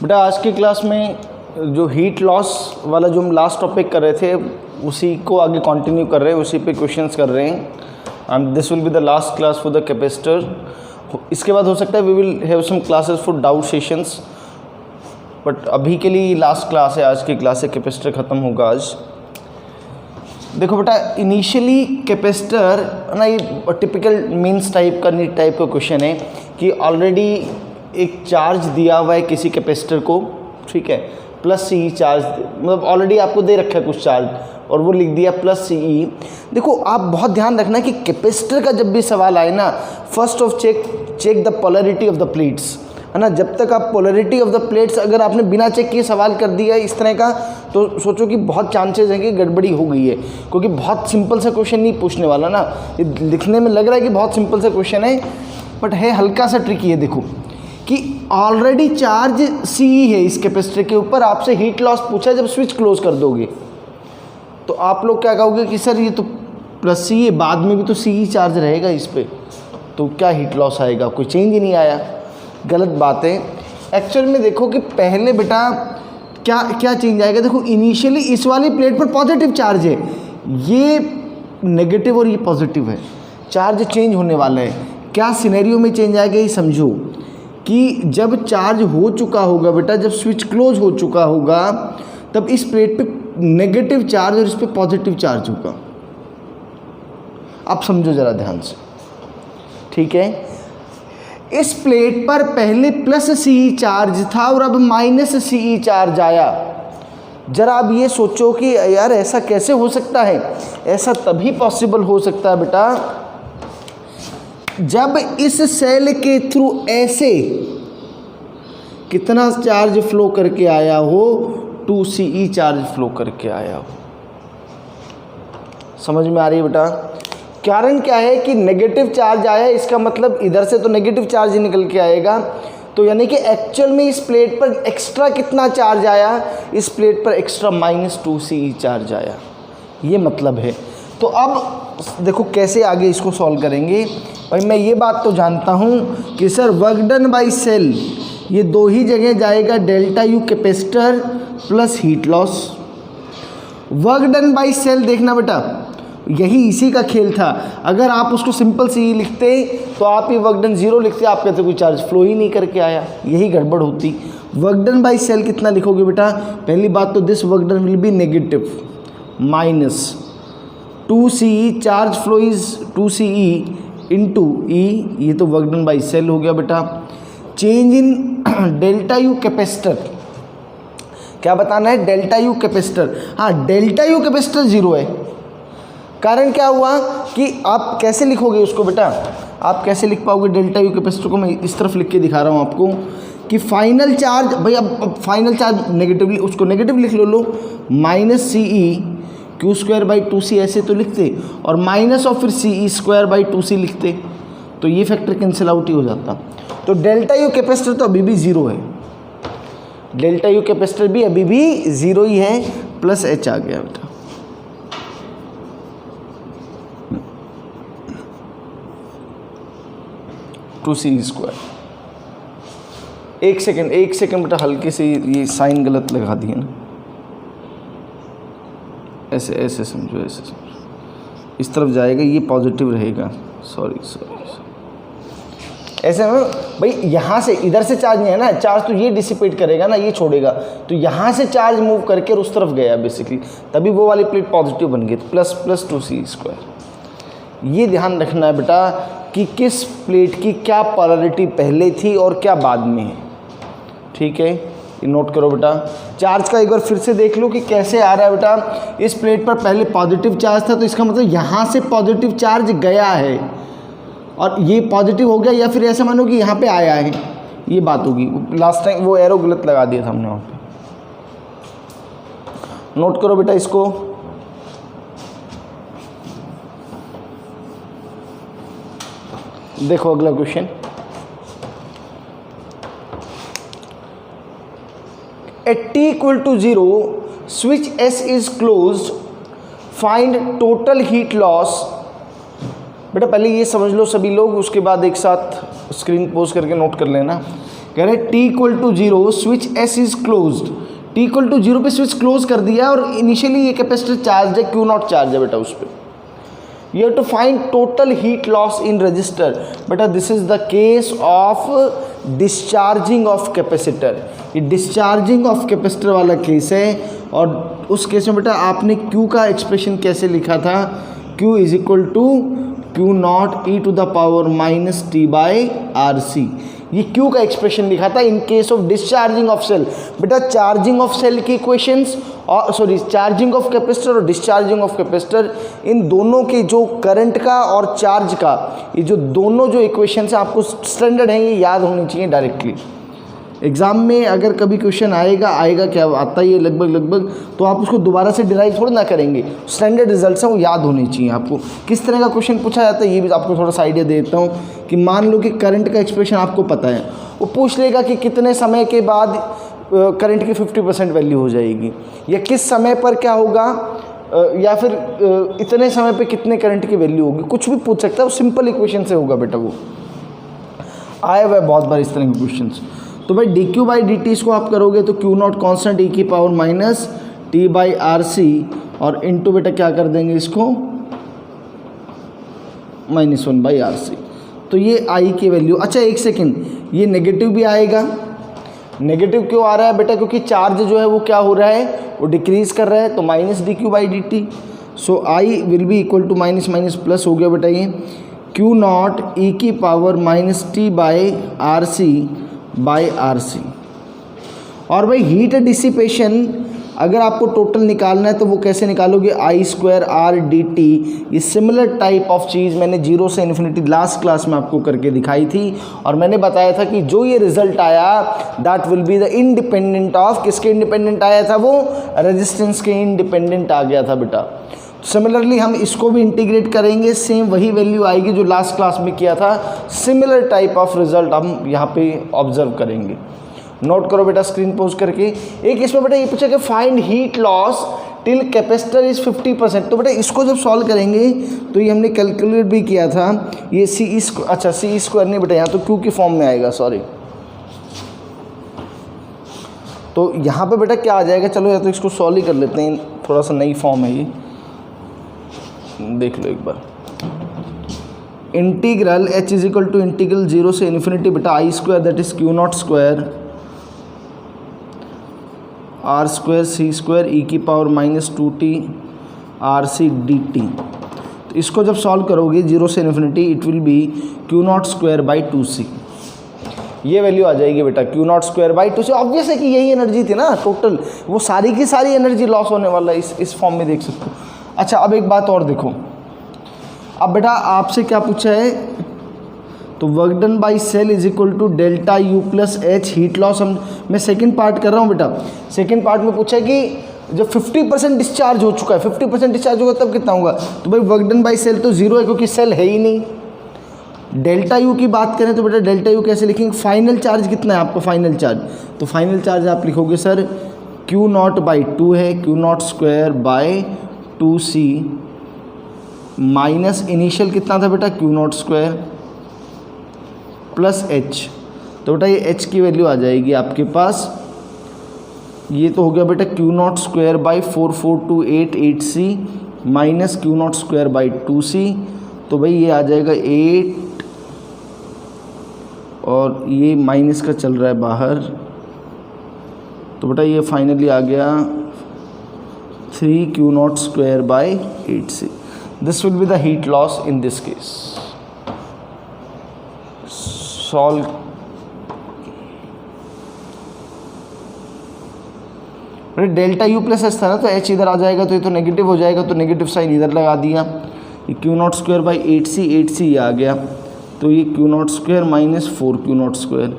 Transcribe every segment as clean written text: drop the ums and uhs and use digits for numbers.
बेटा आज की क्लास में जो हीट लॉस वाला जो हम लास्ट टॉपिक कर रहे थे उसी को आगे कंटिन्यू कर रहे हैं, उसी पे क्वेश्चंस कर रहे हैं। And this will be the last class for the capacitor. इसके बाद हो सकता है we will have some classes for doubt sessions, but अभी के लिए लास्ट क्लास है। आज की क्लास से कैपेसिटर ख़त्म होगा आज। देखो बेटा, इनिशियली कैपेसिटर ना ये टिपिकल मीन्स टाइप का नीट टाइप का क्वेश्चन है कि ऑलरेडी एक चार्ज दिया हुआ है किसी कैपेसिटर को, ठीक है, प्लस सी चार्ज, मतलब ऑलरेडी आपको दे रखा है कुछ चार्ज और वो लिख दिया प्लस सी। देखो आप बहुत ध्यान रखना कि कैपेसिटर का जब भी सवाल आए ना, first of check the polarity of the plates, है ना। जब तक आप पोलैरिटी ऑफ द प्लेट्स अगर आपने बिना चेक किए सवाल कर दिया इस तरह का, तो सोचो कि बहुत चांसेस हैं कि गड़बड़ी हो गई है, क्योंकि बहुत सिंपल सा क्वेश्चन नहीं पूछने वाला ना। ये लिखने में लग रहा है कि बहुत सिंपल सा क्वेश्चन है, बट है हल्का सा ट्रिकी है। देखो कि ऑलरेडी चार्ज सी है इस कैपेसिटर के ऊपर, आपसे हीट लॉस पूछा है जब स्विच क्लोज कर दोगे, तो आप लोग क्या कहोगे कि सर ये तो प्लस सी है, बाद में भी तो सी चार्ज रहेगा इस पर, तो क्या हीट लॉस आएगा, कोई चेंज ही नहीं आया। गलत बात है। एक्चुअल में देखो कि पहले बेटा क्या चेंज आएगा। देखो इनिशियली इस वाली प्लेट पर पॉजिटिव चार्ज है, ये नेगेटिव और ये पॉजिटिव है, चार्ज चेंज होने वाला है। क्या सिनेरियो में चेंज आएगा ये समझो कि जब चार्ज हो चुका होगा बेटा, जब स्विच क्लोज हो चुका होगा, तब इस प्लेट पे नेगेटिव चार्ज और इस पे पॉजिटिव चार्ज होगा। आप समझो ज़रा ध्यान से, ठीक है। इस प्लेट पर पहले प्लस सी चार्ज था और अब माइनस सी चार्ज आया। जरा अब ये सोचो कि यार ऐसा कैसे हो सकता है। ऐसा तभी पॉसिबल हो सकता है बेटा जब इस सेल के थ्रू ऐसे कितना चार्ज फ्लो करके आया हो, 2Ce चार्ज फ्लो करके आया हो। समझ में आ रही है बेटा। कारण क्या है कि नेगेटिव चार्ज आया, इसका मतलब इधर से तो नेगेटिव चार्ज ही निकल के आएगा, तो यानी कि एक्चुअल में इस प्लेट पर एक्स्ट्रा कितना चार्ज आया, इस प्लेट पर एक्स्ट्रा -2Ce चार्ज आया, ये मतलब है। तो अब देखो कैसे आगे इसको सॉल्व करेंगे। भाई मैं ये बात तो जानता हूँ कि sir work done by cell ये दो ही जगह जाएगा, delta U capacitor plus heat loss. Work done by cell देखना बेटा, यही इसी का खेल था। अगर आप उसको सिंपल सी लिखते तो आप ये वर्क डन 0 लिखते, आप कहते कोई चार्ज फ्लो ही नहीं करके आया, यही गड़बड़ होती। वर्क डन बाई सेल कितना लिखोगे बेटा, पहली बात तो this work done will be negative minus 2Ce, charge flow is 2Ce into E, ये तो वर्क डन बाई सेल हो गया बेटा। Change in delta U capacitor, क्या बताना है, डेल्टा यू कैपेसिटर। हाँ, डेल्टा यू कैपेसिटर 0 है। कारण क्या हुआ कि आप कैसे लिखोगे उसको बेटा, आप कैसे लिख पाओगे डेल्टा यू कैपेसिटर को। मैं इस तरफ लिख के दिखा रहा हूँ आपको कि फाइनल चार्ज, भाई अब फाइनल चार्ज नेगेटिवली, उसको नेगेटिव लिख लो -Ce Q²/2C ऐसे तो लिखते, और माइनस और फिर Ce²/2C लिखते, तो ये फैक्टर कैंसिल आउट ही हो जाता। तो डेल्टा यू कैपेसिटर तो अभी भी 0 है, डेल्टा यू कैपेसिटर भी अभी भी 0 ही है, प्लस H आ गया बेटा। (2Ce²) एक सेकेंड बेटा, हल्के से ये साइन गलत लगा दिए ना, ऐसे समझो, ऐसे समझो, इस तरफ जाएगा, ये पॉजिटिव रहेगा। सॉरी ऐसे में भाई यहाँ से इधर से चार्ज नहीं है ना, चार्ज तो ये डिसिपेट करेगा ना, ये छोड़ेगा, तो यहाँ से चार्ज मूव करके उस तरफ गया बेसिकली, तभी वो वाली प्लेट पॉजिटिव बन गई, प्लस 2Ce²। ये ध्यान रखना है बेटा कि किस प्लेट की क्या पोलैरिटी पहले थी और क्या बाद में है, ठीक है, ये नोट करो बेटा। चार्ज का एक बार फिर से देख लो कि कैसे आ रहा है बेटा। इस प्लेट पर पहले पॉजिटिव चार्ज था, तो इसका मतलब यहाँ से पॉजिटिव चार्ज गया है और ये पॉजिटिव हो गया, या फिर ऐसा मानो कि यहाँ पे आया है, ये बात होगी। लास्ट टाइम वो एरो गलत लगा दिया था हमने वहाँ पे। नोट करो बेटा इसको। देखो अगला question, at t = 0 switch S is closed, find total heat loss। बेटा पहले ये समझ लो सभी लोग, उसके बाद एक साथ स्क्रीन पोज करके नोट कर लेना कह रहे t equal to 0 switch S is closed, t equal to 0 पे स्विच क्लोज कर दिया और इनिशियली ये कैपेसिटर चार्ज है, Q नॉट चार्ज है बेटा उस पर। You have to find total heat loss in resistor, बेटा this is the case of discharging of capacitor। ये discharging of capacitor वाला केस है और उस केस में बेटा आपने Q का एक्सप्रेशन कैसे लिखा था, Q is equal to Q naught E to the power minus t by R C. ये Q का एक्सप्रेशन लिखा था in case of discharging of cell. बेटा चार्जिंग ऑफ सेल की इक्वेशंस और सॉरी चार्जिंग ऑफ कैपेसिटर और discharging of capacitor, इन दोनों के जो करंट का और चार्ज का ये जो दोनों जो इक्वेशंस हैं आपको स्टैंडर्ड हैं, ये याद होनी चाहिए डायरेक्टली। एग्जाम में अगर कभी क्वेश्चन आएगा क्या आता ही है लगभग, तो आप उसको दोबारा से डिराइव थोड़ा ना करेंगे, स्टैंडर्ड रिजल्ट्स हैं वो याद होने चाहिए आपको। किस तरह का क्वेश्चन पूछा जाता है ये भी आपको थोड़ा सा आइडिया देता हूँ कि मान लो कि करंट का एक्सप्रेशन आपको पता है, वो पूछ लेगा कि कितने समय के बाद करंट की 50% वैल्यू हो जाएगी, या किस समय पर क्या होगा, या फिर इतने समय पे कितने करंट की वैल्यू होगी, कुछ भी पूछ सकता है। वो सिंपल इक्वेशन से होगा बेटा, वो आया हुआ है बहुत बार इस तरह के क्वेश्चंस। तो भाई d Q by d t इसको आप करोगे तो क्यू नॉट कॉन्स्टेंट ई की power minus t by R C और इनटू बेटा क्या कर देंगे इसको -1 बाई आर सी। तो ये आई की वैल्यू, अच्छा एक सेकेंड, ये नेगेटिव भी आएगा। नेगेटिव क्यों आ रहा है बेटा, क्योंकि चार्ज जो है वो क्या हो रहा है, वो डिक्रीज कर रहा है, तो minus d Q by d t. So I will be equal to minus minus plus हो गया बेटा ये क्यू नॉट ई की power minus t by R C by R C. और भाई हीट डिसिपेशन अगर आपको टोटल निकालना है तो वो कैसे निकालोगे, आई स्क्वायर आर डी टी। ये सिमिलर टाइप ऑफ चीज़ मैंने जीरो से इन्फिनिटी लास्ट क्लास में आपको करके दिखाई थी और मैंने बताया था कि जो ये रिजल्ट आया that will be the independent of, किसके इंडिपेंडेंट आया था, वो रेजिस्टेंस के इंडिपेंडेंट आ गया था बेटा। सिमिलरली हम इसको भी इंटीग्रेट करेंगे, सेम वही वैल्यू आएगी जो लास्ट क्लास में किया था। सिमिलर टाइप ऑफ रिजल्ट हम यहाँ पे ऑब्जर्व करेंगे। नोट करो बेटा स्क्रीन पोज करके। एक इसमें बेटा ये पूछा कि find heat loss till capacitor is 50%। तो बेटा इसको जब सॉल्व करेंगे तो ये हमने कैलकुलेट भी किया था, ये सी स्क्वायर, अच्छा सी स्क्वायर नहीं बेटा यहाँ तो क्यू की फॉर्म में आएगा, सॉरी। तो यहाँ पे बेटा क्या आ जाएगा, चलो या तो इसको सॉल्व ही कर लेते हैं, थोड़ा सा नई फॉर्म है ये, देख लो एक बार। Integral h is equal to integral 0 से इन्फिनिटी बेटा I square that is Q not square R square C square E की power -2t R C D T. तो इसको जब सॉल्व करोगे 0 से infinity it will be Q not square by 2c। ये value आ जाएगी बेटा Q not square by 2c। Obvious है कि यही एनर्जी थी ना टोटल, वो सारी की सारी एनर्जी लॉस होने वाला है, इस फॉर्म में देख सकते हो। अच्छा अब एक बात और देखो, अब बेटा आपसे क्या पूछा है, तो work done by cell is equal to delta U plus H heat loss. मैं सेकंड पार्ट कर रहा हूँ बेटा। सेकंड पार्ट में पूछा है कि जब 50% डिस्चार्ज हो चुका है, 50% डिस्चार्ज होगा तब कितना होगा, तो भाई वर्क डन बाई सेल तो 0 है क्योंकि सेल है ही नहीं। डेल्टा यू की बात करें तो बेटा डेल्टा यू कैसे लिखेंगे, फाइनल चार्ज कितना है आपका, फाइनल चार्ज, तो फाइनल चार्ज आप लिखोगे सर क्यू नॉट बाई 2 है, Q not square by 2c minus initial कितना था बेटा Q not square plus h। तो बेटा ये h की वैल्यू आ जाएगी आपके पास, ये तो हो गया बेटा Q not square by 44288c minus Q not square by 2c। तो भाई ये आ जाएगा 8 और ये माइनस का चल रहा है बाहर, तो बेटा ये फाइनली आ गया 3 Q not square by 8c। This will be the heat loss in this case. Solve delta U plus S था ना, तो एच इधर आ जाएगा तो ये तो नेगेटिव हो जाएगा, तो नेगेटिव साइन इधर लगा दिया। ये Q not square by 8c ये आ गया, तो ये Q not square minus 4 Q not square,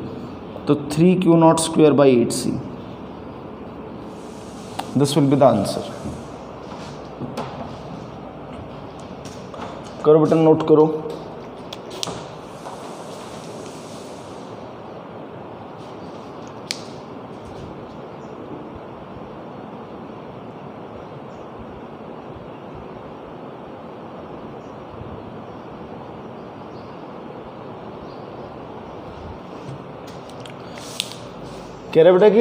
तो 3 Q not square by 8c। This will be the answer. करो बटन नोट करो। कह रहे बेटा कि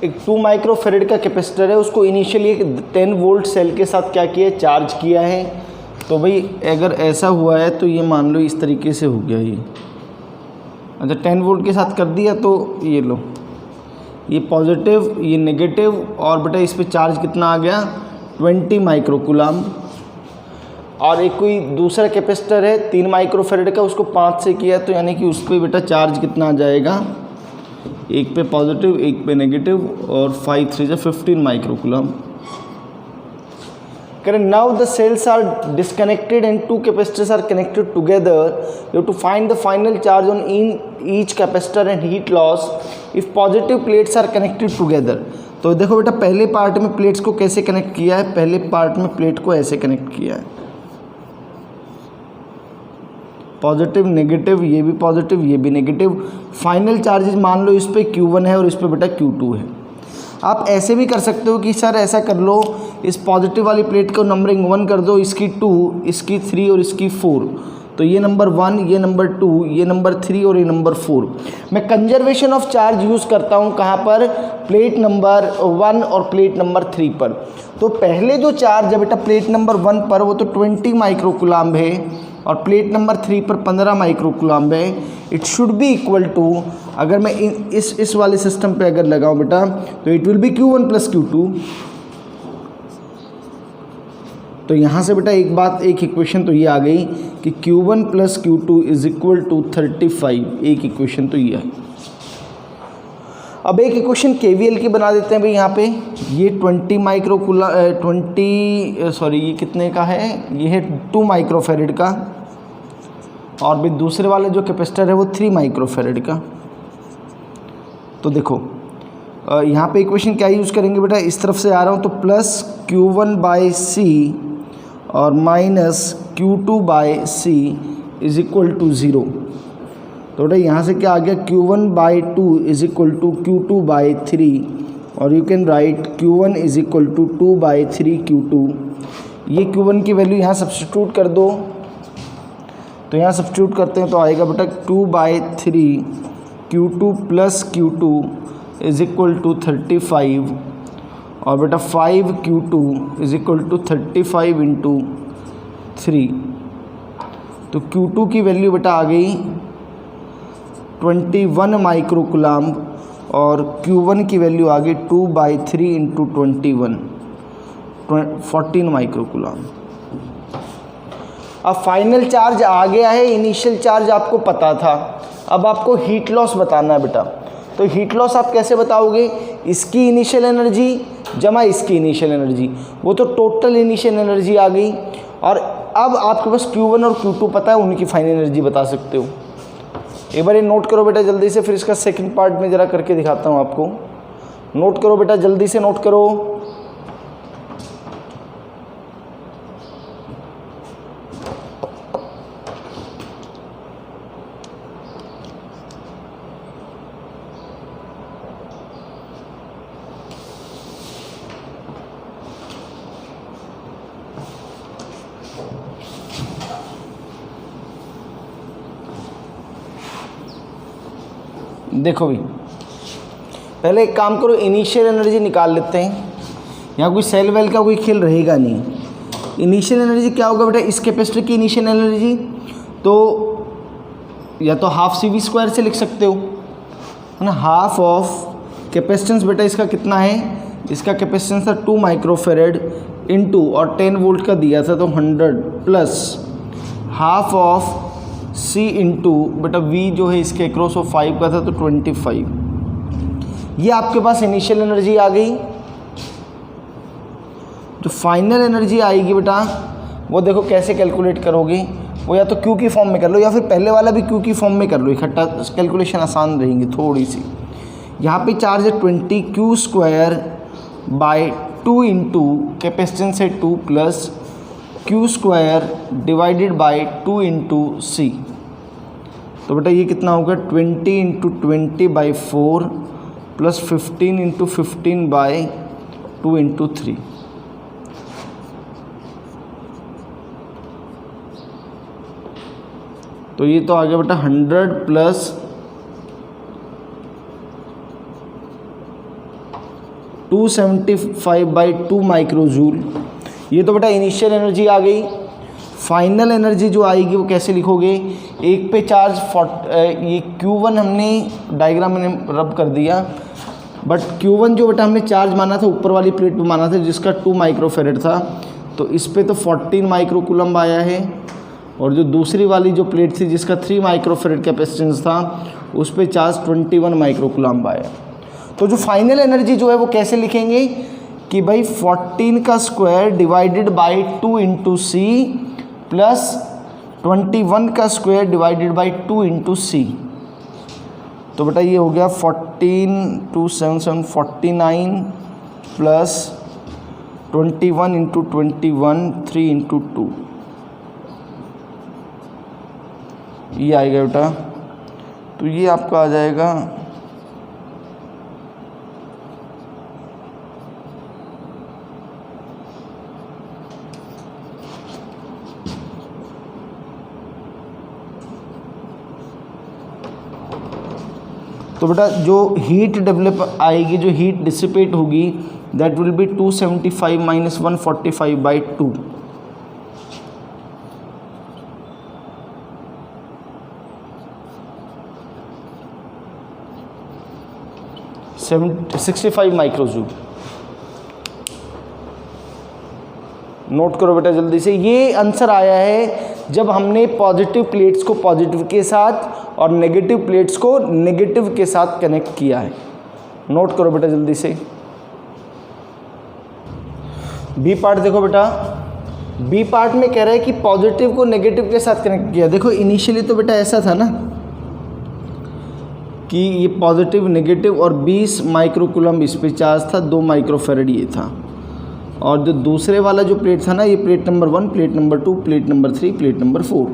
एक 2 माइक्रोफेरेड का कैपेसिटर है, उसको इनिशियली एक 10 वोल्ट सेल के साथ क्या किया है, चार्ज किया है। तो भाई अगर ऐसा हुआ है तो ये मान लो इस तरीके से हो गया ये। अच्छा 10 वोल्ट के साथ कर दिया तो ये लो, ये पॉजिटिव ये नेगेटिव, और बेटा इस पे चार्ज कितना आ गया 20 माइक्रोकूलम। और एक कोई दूसरा कैपेसिटर है 3 माइक्रोफेरेड का, उसको 5 से किया तो यानी कि उस पर बेटा चार्ज कितना आ जाएगा, एक पे पॉजिटिव एक पे नेगेटिव, और 5 3 15 microcoulomb. Now the cells are disconnected and 2 capacitors are connected together. You have to find the final charge on each capacitor and heat loss if positive plates are connected together. तो देखो बेटा पहले part में plates को कैसे connect किया है, पहले पार्ट में प्लेट को ऐसे कनेक्ट किया है, पॉजिटिव नेगेटिव, ये भी पॉजिटिव ये भी नेगेटिव। फाइनल चार्जेस मान लो इस पे Q1 है और इस पे बेटा Q2 है। आप ऐसे भी कर सकते हो कि सर ऐसा कर लो, इस पॉजिटिव वाली प्लेट को नंबरिंग 1 कर दो, इसकी 2 इसकी 3 और इसकी 4, तो ये नंबर 1 ये नंबर 2 ये नंबर 3 और ये नंबर 4। मैं कंजर्वेशन ऑफ चार्ज यूज़ करता हूँ कहाँ पर, प्लेट नंबर 1 और प्लेट नंबर 3 पर। तो पहले जो चार्ज है बेटा प्लेट नंबर 1 पर वो तो 20 माइक्रोकूलम है, और प्लेट नंबर 3 पर 15 माइक्रोकूलम है। It should be equal to, अगर मैं इस वाले सिस्टम पे अगर लगाऊं बेटा तो it will B Q1 plus Q2। तो यहाँ से बेटा एक बात, एक इक्वेशन तो ये आ गई कि Q1 plus Q2 is equal to 35, एक इक्वेशन तो ये है। अब एक इक्वेशन KVL की बना देते हैं भाई। यहाँ पे ये 20 माइक्रोकूलम ये कितने का है, ये है 2 माइक्रोफेरेड का, और भी दूसरे वाले जो कैपेसिटर है वो 3 माइक्रोफेरेड का। तो देखो यहाँ पे इक्वेशन क्या यूज़ करेंगे बेटा, इस तरफ से आ रहा हूँ तो प्लस Q1/C और minus Q2/C is equal to 0। तो बेटा यहाँ से क्या आ गया, Q1/2 is equal to Q2/3, और you can write Q1 is equal to 2/3 Q2। ये Q1 की वैल्यू यहाँ सब्स्टिट्यूट कर दो, तो यहाँ सब्स्टिट्यूट करते हैं तो आएगा बेटा 2/3 Q2 plus Q2 is equal to 35, और बेटा 5 Q2 is equal to 35 into 3। तो Q2 की वैल्यू बेटा आ गई 21 माइक्रोकूलम, और Q1 की वैल्यू आ गई 2/3 इंटू 21 14 माइक्रोकूलम। अब फाइनल चार्ज आ गया है, इनिशियल चार्ज आपको पता था, अब आपको हीट लॉस बताना है बेटा। तो हीट लॉस आप कैसे बताओगे, इसकी इनिशियल एनर्जी जमा इसकी इनिशियल एनर्जी, वो तो टोटल इनिशियल एनर्जी आ गई, और अब आपके पास Q1 और Q2 पता है, उनकी फाइनल एनर्जी बता सकते हो। एक बार ये नोट करो बेटा जल्दी से, फिर इसका सेकंड पार्ट में ज़रा करके दिखाता हूँ आपको। नोट करो बेटा जल्दी से नोट करो। देखो भाई पहले एक काम करो, इनिशियल एनर्जी निकाल लेते हैं। यहाँ कोई सेल वेल का कोई खेल रहेगा नहीं। इनिशियल एनर्जी क्या होगा बेटा, इस कैपेसिटर की इनिशियल एनर्जी तो या तो हाफ CV² से लिख सकते हो, है ना। हाफ ऑफ कैपेसिटेंस बेटा इसका कितना है, इसका कैपेसिटेंस था 2 माइक्रोफेरेड इनटू, और 10 वोल्ट का दिया था तो 100 plus half of C into बेटा V जो है इसके अक्रॉस वो 5 का था तो 25। ये आपके पास इनिशियल एनर्जी आ गई। जो फाइनल एनर्जी आएगी बेटा वो देखो कैसे कैलकुलेट करोगे, वो या तो Q की फॉर्म में कर लो या फिर पहले वाला भी Q की फॉर्म में कर लो, इकट्ठा कैलकुलेशन आसान रहेंगी थोड़ी सी। यहाँ पे चार्ज है 20 Q²/2 इंटू कैपेसिटेंस है 2 plus Q² divided by 2 into C। तो बेटा ये कितना होगा 20 इंटू 20/4 प्लस 15 इंटू 15/2 इंटू 3। तो ये तो आ गया बेटा 100 प्लस 275/2 माइक्रोजूल। ये तो बेटा इनिशियल एनर्जी आ गई। फाइनल एनर्जी जो आएगी वो कैसे लिखोगे, एक पे चार्ज ये Q1 हमने डायग्राम में रब कर दिया, बट Q1 जो बेटा हमने चार्ज माना था ऊपर वाली प्लेट पे माना था जिसका 2 माइक्रोफेरेड था, तो इस पे तो 14 माइक्रोकूलम्ब आया है, और जो दूसरी वाली जो प्लेट थी जिसका 3 माइक्रोफेरेड कैपेसिटेंस था उस पे चार्ज 21 माइक्रोकूलम्ब आया। तो जो फाइनल एनर्जी जो है वो कैसे लिखेंगे कि भाई 14 का square divided by 2 into C plus 21 का square divided by 2 into C. तो बेटा ये हो गया 14 2 7 7 49 प्लस 21 इंटू 21 3 इंटू 2, ये आएगा बेटा। तो ये आपका आ जाएगा तो बेटा जो हीट डेवलप आएगी, जो हीट डिसिपेट होगी, that will be 275 minus 145/2। $65 माइक्रोजूल। Note करो बेटा जल्दी से, ये आंसर आया है जब हमने पॉजिटिव प्लेट्स को पॉजिटिव के साथ और नेगेटिव प्लेट्स को नेगेटिव के साथ कनेक्ट किया है। नोट करो बेटा जल्दी से। बी पार्ट देखो बेटा, बी पार्ट में कह रहा है कि पॉजिटिव को नेगेटिव के साथ कनेक्ट किया। देखो इनिशियली तो बेटा ऐसा था ना कि ये पॉजिटिव नेगेटिव और 20 माइक्रोकूलम्ब इस पे चार्ज था, 2 माइक्रोफेरेड ये था, और जो दूसरे वाला जो प्लेट था ना, ये plate number 1, plate number 2, plate number 3, plate number 4।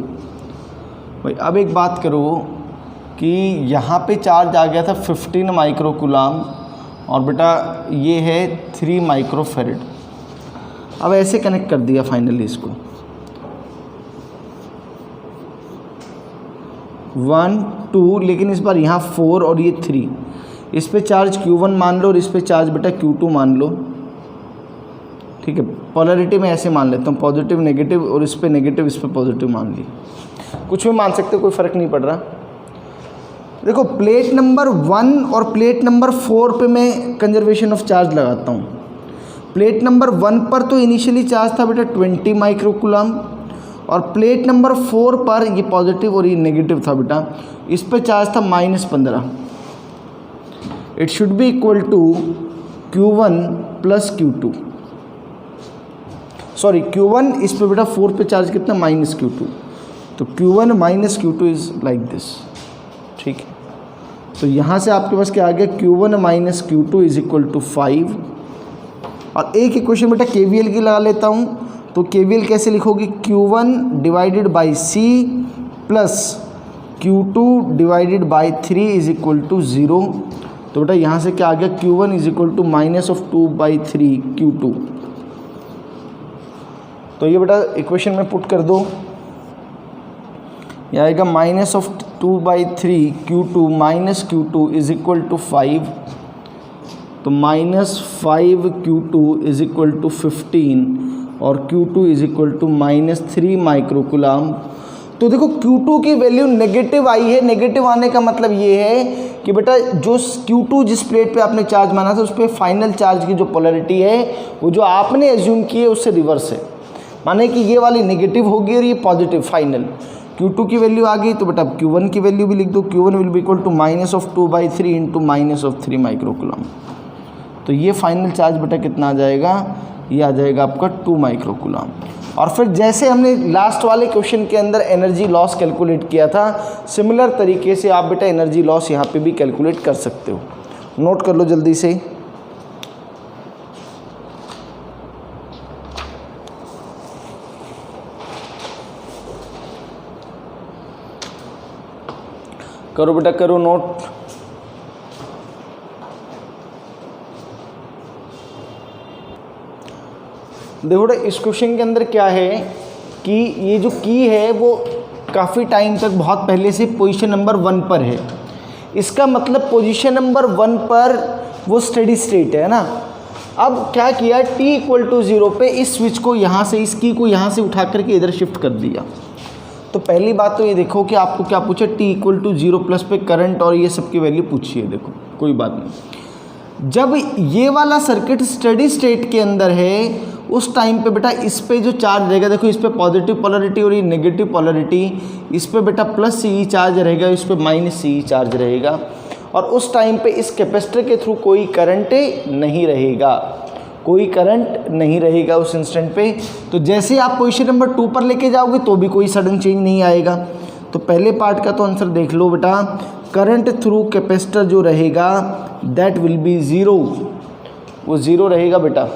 भाई अब एक बात करो कि यहाँ पे चार्ज आ गया था 15 माइक्रोकूलम्ब और बेटा ये है 3 माइक्रोफेरेड। अब ऐसे कनेक्ट कर दिया फाइनली इसको 1 2, लेकिन इस बार यहाँ 4 और ये 3, इस पे चार्ज Q1 मान लो और इस पे चार्ज बेटा Q2 मान लो। ठीक है, पोलैरिटी में ऐसे मान लेता हूँ, पॉजिटिव नेगेटिव, और इस पे नेगेटिव इस पे पॉजिटिव मान ली, कुछ भी मान सकते हो, कोई फ़र्क नहीं पड़ रहा। देखो प्लेट नंबर 1 और प्लेट नंबर 4 पे मैं कंजर्वेशन ऑफ चार्ज लगाता हूँ। प्लेट नंबर 1 पर तो इनिशियली चार्ज था बेटा 20 माइक्रोकूलम्ब, और प्लेट नंबर 4 पर ये पॉजिटिव और ये नेगेटिव था बेटा, इस पे चार्ज था -15। It should be equal to Q1 plus Q2, sorry Q1 इस पे बेटा 4 पे चार्ज कितना -Q2, तो Q1 minus Q2 is like this. ठीक है, तो यहाँ से आपके पास क्या आ गया, Q1 minus Q2 is equal to 5। और एक इक्वेशन बेटा KVL की लगा लेता हूँ, तो KVL कैसे लिखोगे, Q1 divided by C plus Q2 divided by 3 is equal to 0। तो बेटा यहाँ से क्या आ गया, Q1 is equal to -2/3 Q2। तो ये बेटा इक्वेशन में पुट कर दो, ये आएगा -2/3 Q2 minus Q2 is equal to 5, तो -5 Q2 इज इक्वल टू 15 और Q2 is equal to -3 microcoulomb. तो देखो Q2 की वैल्यू नेगेटिव आई है। नेगेटिव आने का मतलब ये है कि बेटा जो Q2 जिस प्लेट पे आपने चार्ज माना था उस पर फाइनल चार्ज की जो पोलैरिटी है वो जो आपने एज्यूम की है उससे रिवर्स है, माने कि ये वाली नेगेटिव होगी और ये पॉजिटिव। फाइनल Q2 की वैल्यू आ गई, तो बेटा Q1 की वैल्यू भी लिख दो, Q1 will be equal to -2/3 into -3 microcoulomb. तो ये फाइनल चार्ज बेटा कितना आ जाएगा, ये आ जाएगा आपका 2 माइक्रोकूलम्ब। और फिर जैसे हमने लास्ट वाले क्वेश्चन के अंदर एनर्जी लॉस कैलकुलेट किया था, सिमिलर तरीके से आप बेटा एनर्जी लॉस यहाँ पे भी कैलकुलेट कर सकते हो। नोट कर लो जल्दी से। करो बेटा करो नोट। देखो बेटा इस क्वेश्चन के अंदर क्या है कि ये जो की है वो काफ़ी टाइम तक बहुत पहले से पोजीशन नंबर 1 पर है। इसका मतलब पोजीशन नंबर 1 पर वो स्टेडी स्टेट है ना, अब क्या किया, t इक्वल टू 0 पे इस स्विच को यहाँ से, इस की को यहाँ से उठा करके इधर शिफ्ट कर दिया। तो पहली बात तो ये देखो कि आपको क्या पूछा, t इक्वल टू 0 प्लस पे करंट और ये सब की वैल्यू पूछी है। देखो कोई बात नहीं, जब ये वाला सर्किट स्टडी स्टेट के अंदर है उस टाइम पे बेटा इस पे जो चार्ज रहेगा, देखो इस पे पॉजिटिव पोलरिटी और ये नेगेटिव पोलरिटी, इस पे बेटा प्लस सी चार्ज रहेगा, इस पे माइनस सी चार्ज रहेगा, और उस टाइम पे इस कैपेसिटर के थ्रू कोई करंट नहीं रहेगा, कोई करंट नहीं रहेगा उस इंस्टेंट पे। तो जैसे आप पोजीशन नंबर 2 पर लेके जाओगे तो भी कोई सडन चेंज नहीं आएगा। तो पहले पार्ट का तो आंसर देख लो बेटा, करंट थ्रू कैपेसिटर जो रहेगा दैट विल बी 0, वो 0 रहेगा बेटा।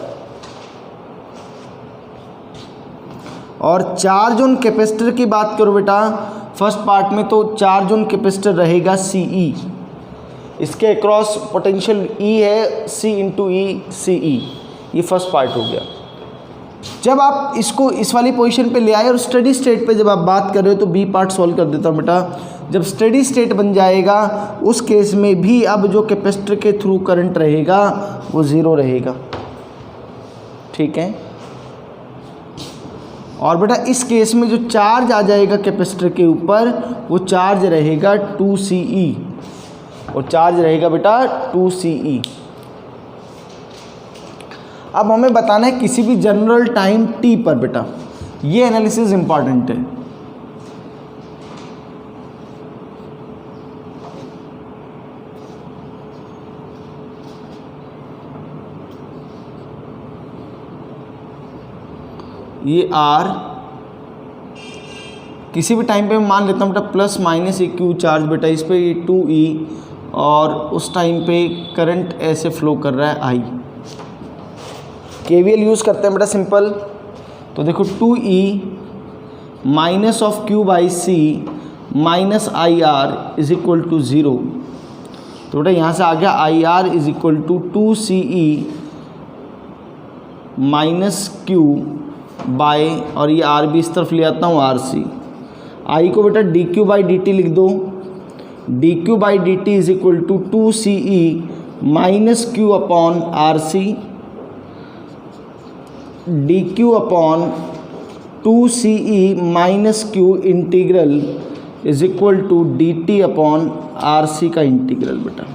और चार्ज ऑन कैपेसिटर की बात करो बेटा फर्स्ट पार्ट में, तो चार्ज ऑन कैपेसिटर रहेगा CE, इसके अक्रॉस पोटेंशियल E है, C इंटू ई CE, ये फर्स्ट पार्ट हो गया। जब आप इसको इस वाली पोजीशन पे ले आए और स्टडी स्टेट पे जब आप बात कर रहे हो तो बी पार्ट सॉल्व कर देता हूँ बेटा। जब स्टडी स्टेट बन जाएगा उस केस में भी अब जो कैपेसिटर के थ्रू करंट रहेगा वो 0 रहेगा, ठीक है। और बेटा इस केस में जो चार्ज आ जाएगा कैपेसिटर के ऊपर वो चार्ज रहेगा 2CE, और चार्ज रहेगा बेटा 2CE। अब हमें बताना है किसी भी जनरल टाइम t पर बेटा, ये एनालिसिस इंपॉर्टेंट है। ये R किसी भी टाइम पे मैं मान लेता हूँ बेटा प्लस माइनस एक Q चार्ज बेटा, इस पे 2E, और उस टाइम पे करंट ऐसे फ्लो कर रहा है I। KVL यूज़ करते हैं बेटा सिंपल, तो देखो 2E माइनस ऑफ Q बाई C minus IR is equal to 0। तो बेटा यहाँ से आ गया IR is equal to 2CE minus Q by, और ये R भी इस तरफ ले आता हूँ RC। I को बेटा dQ बाई dt लिख दो, dQ by dt is equal to 2CE minus Q upon RC, dQ upon 2CE minus Q integral is equal to dt upon RC का इंटीग्रल बेटा।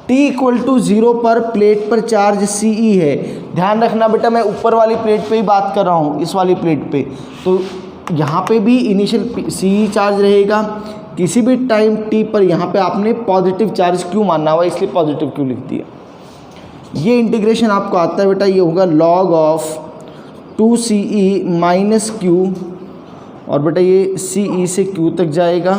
t इक्वल टू 0 पर plate पर charge CE है। ध्यान रखना बेटा मैं ऊपर वाली प्लेट पे ही बात कर रहा हूँ, इस वाली प्लेट पे, तो यहाँ पे भी इनिशियल CE चार्ज रहेगा। किसी भी टाइम t पर यहाँ पे आपने पॉजिटिव चार्ज Q मानना हुआ, इसलिए पॉजिटिव Q लिख दिया। ये इंटीग्रेशन आपको आता है बेटा, ये होगा log of 2CE minus Q, और बेटा ये CE से Q तक जाएगा,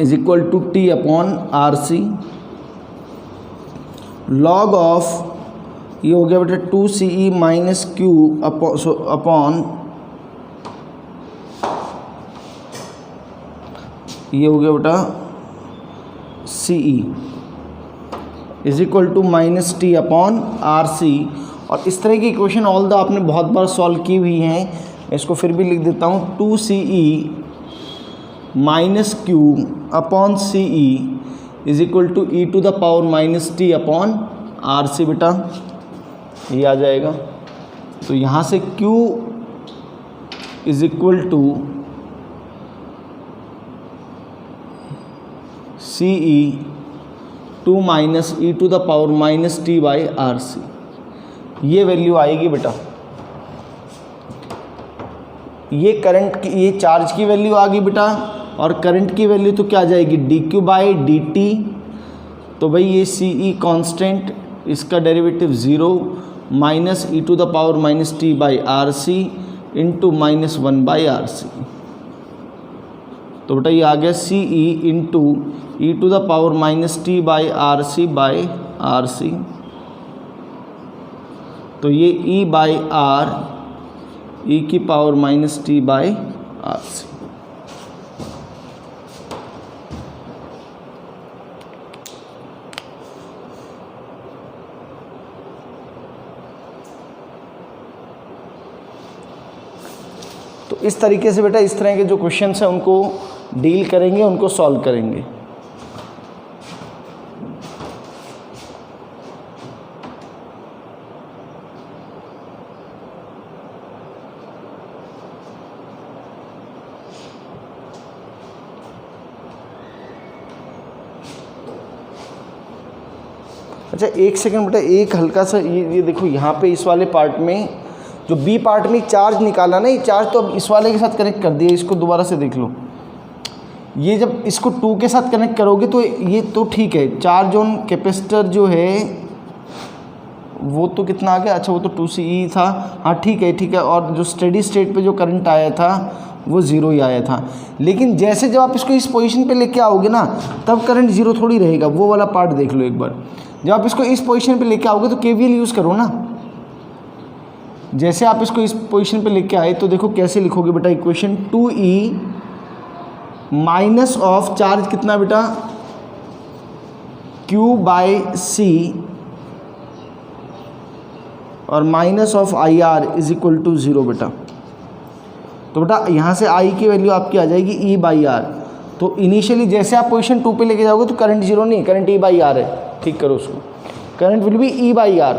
is equal to T upon RC, log of ये हो गया बेटा 2CE माइनस Q अपॉन ये हो गया बेटा CE is equal to minus T upon RC। और इस तरह की इक्वेशन ऑल द आपने बहुत बार सॉल्व की हुई हैं, इसको फिर भी लिख देता हूँ 2CE minus Q upon CE is equal to E to the power minus T upon RC बेटा, ये आ जाएगा। तो यहाँ से Q is equal to CE 2 minus E to the power minus T by RC, ये वैल्यू आएगी बेटा। ये करंट की, ये चार्ज की वैल्यू आ गई बेटा, और करंट की वैल्यू तो क्या आ जाएगी dQ बाई dt। तो भाई ये CE कांस्टेंट, इसका derivative 0 minus E to the power minus T by RC into minus 1 by RC। तो बेटा ये आ गया CE into E to the power minus T by RC। तो ये E बाई R, E की power minus T by RC। तो इस तरीके से बेटा इस तरह के जो क्वेश्चंस हैं उनको डील करेंगे, उनको सॉल्व करेंगे। अच्छा एक सेकंड बेटा, एक हल्का सा ये देखो यहाँ पे इस वाले पार्ट में जो बी पार्ट में चार्ज निकाला ना, ये चार्ज तो अब इस वाले के साथ कनेक्ट कर दिया, इसको दोबारा से देख लो। ये जब इसको 2 के साथ कनेक्ट करोगे तो ये तो ठीक है, चार्ज ऑन कैपेसिटर जो है वो तो कितना आ गया, अच्छा वो तो 2CE था, हाँ ठीक है। और जो स्टेडी स्टेट पे जो करंट आया था वो 0 ही आया था। लेकिन जैसे जब आप इसको इस पोजीशन पे लेके आओगे ना, तब करंट 0 थोड़ी रहेगा, वो वाला पार्ट देख लो एक बार। जब आप इसको इस पोजीशन पे लेके आओगे तो KVL यूज़ करो ना। जैसे आप इसको इस पोजीशन पे लेके आए तो देखो कैसे लिखोगे बेटा equation, 2E minus of charge कितना बेटा, Q/C और minus of IR is equal to 0 बेटा। तो बेटा यहाँ से I की वैल्यू आपकी आ जाएगी E/R। तो इनिशियली जैसे आप पोजीशन 2 पे लेके जाओगे तो करंट 0 नहीं, करंट E/R है। ठीक करो उसको, करंट विल बी E/R।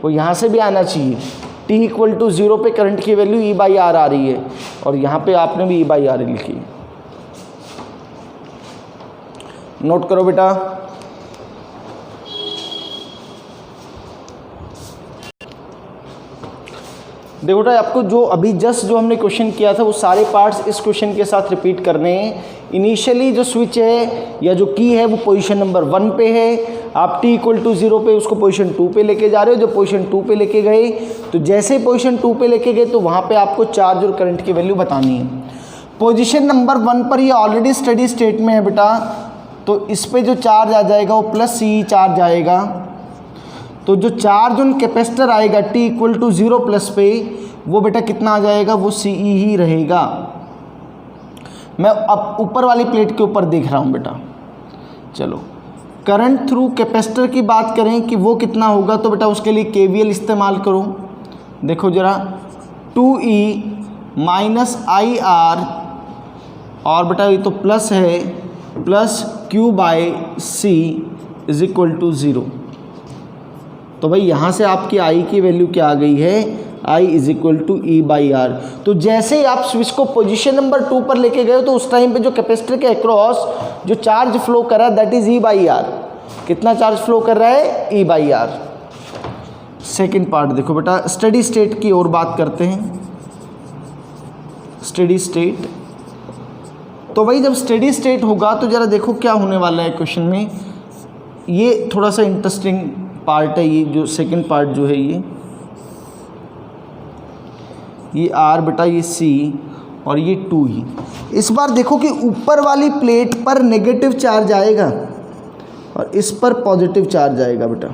वो यहाँ से भी आना चाहिए, t इक्वल टू 0 पे करंट की वैल्यू E/R आ रही है, और यहाँ पे आपने भी E/R लिखी है। नोट करो बेटा। देखो बेटा, आपको जो अभी जस्ट जो हमने क्वेश्चन किया था वो सारे पार्ट्स इस क्वेश्चन के साथ रिपीट करने हैं। इनिशियली जो स्विच है या जो की है वो पोजीशन नंबर 1 पे है, आप t इक्वल टू 0 पे उसको पोजीशन 2 पे लेके जा रहे हो। जब पोजीशन 2 पे लेके गए तो जैसे ही पोजीशन 2 पे लेके गए तो वहाँ पे आपको चार्ज और करंट की वैल्यू बतानी है। पोजीशन नंबर 1 पर ये ऑलरेडी स्टडी स्टेट में है बेटा, तो इस पर जो चार्ज आ जाएगा वो +CE चार्ज आएगा। तो जो चार्ज ऑन कैपेसिटर आएगा t इक्वल टू 0 प्लस पे, वो बेटा कितना आ जाएगा, वो CE ही रहेगा। मैं अब ऊपर वाली प्लेट के ऊपर देख रहा हूँ बेटा। चलो करंट थ्रू कैपेसिटर की बात करें कि वो कितना होगा, तो बेटा उसके लिए KVL इस्तेमाल करो। देखो ज़रा, 2E माइनस IR और बेटा ये तो प्लस है, plus Q/C is equal to 0। तो भाई यहाँ से आपकी I की वैल्यू क्या आ गई है, I is equal to E/R। तो जैसे ही आप स्विच को पोजीशन नंबर 2 पर लेके गए तो उस टाइम पे जो कैपेसिटर के अक्रॉस जो चार्ज फ्लो कर रहा है दैट इज E/R। कितना चार्ज फ्लो कर रहा है, E/R। सेकंड पार्ट देखो बेटा, स्टेडी स्टेट की ओर बात करते हैं। स्टेडी स्टेट, तो भाई जब स्टेडी स्टेट होगा तो ज़रा देखो क्या होने वाला है क्वेश्चन में। ये थोड़ा सा इंटरेस्टिंग पार्ट है, ये जो सेकंड पार्ट जो है ये R बेटा, ये C और ये 2E। इस बार देखो कि ऊपर वाली प्लेट पर नेगेटिव चार्ज आएगा और इस पर पॉजिटिव चार्ज आएगा बेटा।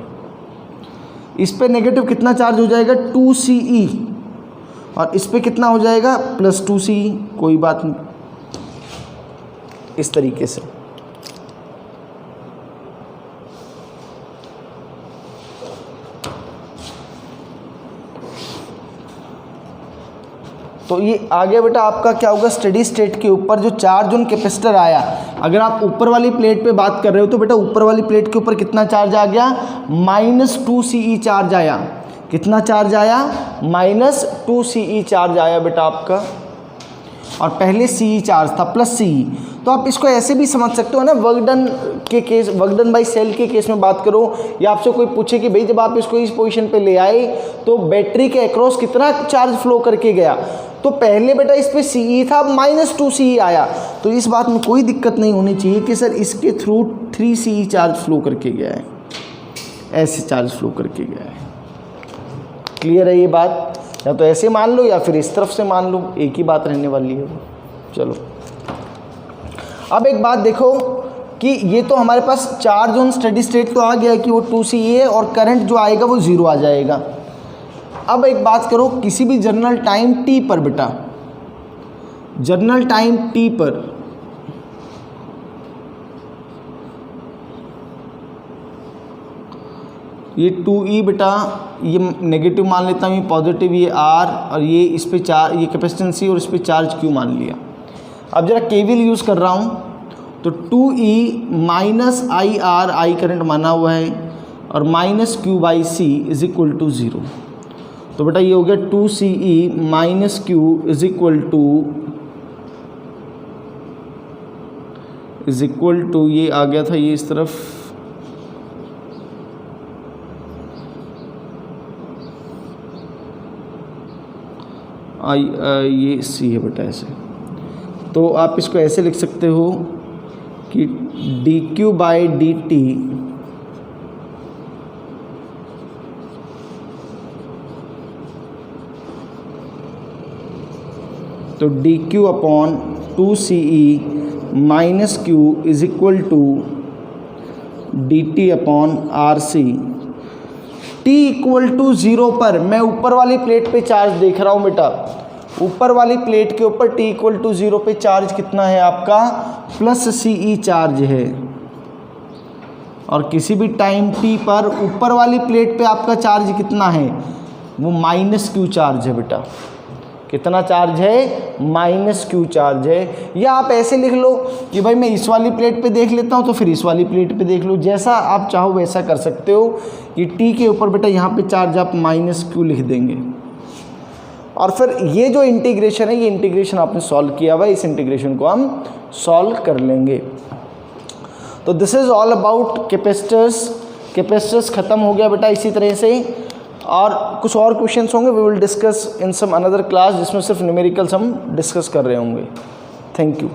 इस पे नेगेटिव कितना चार्ज हो जाएगा, 2CE, और इस पे कितना हो जाएगा, +2CE। कोई बात नहीं, इस तरीके से। तो ये आगे बेटा आपका क्या होगा, स्टेडी स्टेट के ऊपर जो चार्ज ऑन कैपेसिटर आया, अगर आप ऊपर वाली प्लेट पे बात कर रहे हो तो बेटा ऊपर वाली प्लेट के ऊपर कितना चार्ज आ गया, -2CE चार्ज आया। कितना चार्ज आया, -2CE चार्ज आया बेटा आपका, और पहले CE चार्ज था +CE। तो आप इसको ऐसे भी समझ सकते हो ना, वर्क डन के case, work done by cell के केस में बात करो, या आपसे कोई पूछे कि भाई जब आप इसको इस पोजीशन पे ले आए तो बैटरी के अक्रॉस कितना चार्ज फ्लो करके गया, तो पहले बेटा इस पे CE था, अब -2CE आया। तो इस बात में कोई दिक्कत नहीं होनी चाहिए कि सर इसके थ्रू 3CE चार्ज फ्लो करके गया है, ऐसे चार्ज फ्लो करके गया है। क्लियर है ये बात, या तो ऐसे मान लो या फिर इस तरफ से मान लो, एक ही बात रहने वाली है। चलो अब एक बात देखो कि ये तो हमारे पास चार्ज ऑन स्टेडी स्टेट तो आ गया कि वो 2CE है और करंट जो आएगा वो 0 आ जाएगा। अब एक बात करो, किसी भी जर्नल टाइम t पर बेटा, जर्नल टाइम t पर ये 2E बेटा, ये नेगेटिव मान लेता हूँ, ये पॉजिटिव, ये R, और ये इस पे चार्ज, ये कैपेसिटेंस C और इस पे चार्ज Q मान लिया। अब जरा KVL यूज़ कर रहा हूँ, तो 2E minus IR, I current माना हुआ है, और -Q/C इज इक्वल टू 0। तो बेटा ये हो गया 2CE minus Q is equal to ये आ गया था ये इस तरफ ये सी है बेटा ऐसे, तो आप इसको ऐसे लिख सकते हो कि dq बाई dt तो dq upon 2ce minus q is equal to dt upon RC। t equal to 0 पर मैं ऊपर वाली प्लेट पे चार्ज देख रहा हूँ बेटा, ऊपर वाली प्लेट के ऊपर t इक्वल टू 0 पे चार्ज कितना है आपका, प्लस CE चार्ज है। और किसी भी टाइम t पर ऊपर वाली प्लेट पे आपका चार्ज कितना है, वो माइनस q चार्ज है बेटा। कितना चार्ज है, माइनस q चार्ज है। या आप ऐसे लिख लो कि भाई मैं इस वाली प्लेट पे देख लेता हूँ तो फिर इस वाली प्लेट पे देख लो, जैसा आप चाहो वैसा कर सकते हो। कि t के ऊपर बेटा यहाँ पे चार्ज आप माइनस q लिख देंगे, और फिर ये जो इंटीग्रेशन है, ये इंटीग्रेशन आपने सॉल्व किया हुआ है, इस इंटीग्रेशन को हम सॉल्व कर लेंगे। तो this is all about capacitors. Capacitors ख़त्म हो गया बेटा इसी तरह से, और कुछ और क्वेश्चंस होंगे, we will discuss in some another class, जिसमें सिर्फ न्यूमेरिकल्स हम डिस्कस कर रहे होंगे। Thank you.